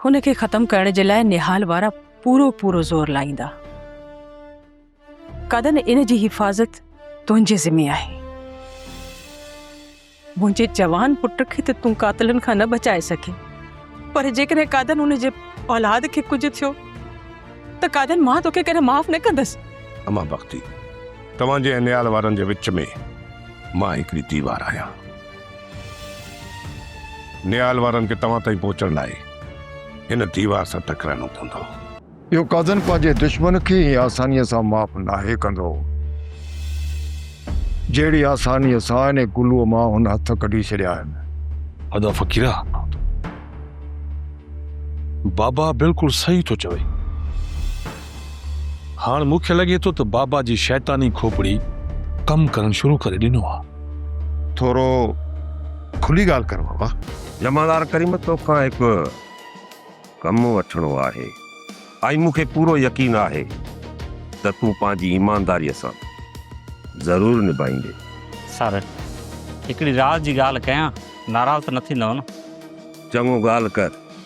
हुनखे ख़त्म करण जे लाइ निहाल वारा पूरो ज़ोर लाईंदा। कदन इन जी हिफ़ाज़त तुंहिंजे ज़िम्मे आहे। मुंहिंजे जवान पुट खे त तूं कातिलनि खां न बचाए सघे, पर जेकॾहिं कादन उन जे औलाद खे कुझु थियो त कादन मां तोखे कॾहिं माफ़ न कंदसि। अमा बख्ती, तव्हांजे निहाल वारनि जे विच में मां हिकिड़ी दीवार आहियां। निहाल वारनि खे तव्हां ताईं पहुचण लाइ हिन दीवार सां टकराइणो पवंदो। यो काज़न पंहिंजे दुश्मन खे ही आसानीअ सां माफ़ नाहे कंदो, जहिड़ी आसानीअ सां इन गुलूअ मां हुन हथ कढी छॾिया आहिनि। अदा फ़कीरा, बाबा बिल्कुलु सही थो चवे। हाणे मूंखे लॻे थो त बाबा जी शैतानी खोपड़ी कम करणु शुरू करे ॾिनो आहे। थोरो खुली ॻाल्हि कर बाबा। जमादार करीम, तोखां हिकु कमु वठणो आहे ऐं मूंखे पूरो यकीन आहे त तूं पंहिंजी ईमानदारीअ सां ज़रूरु निभाईंदे। सर, हिकिड़ी रात जी ॻाल्हि कयां, नाराज़ त न थींदव न? चङो ॻाल्हि कर।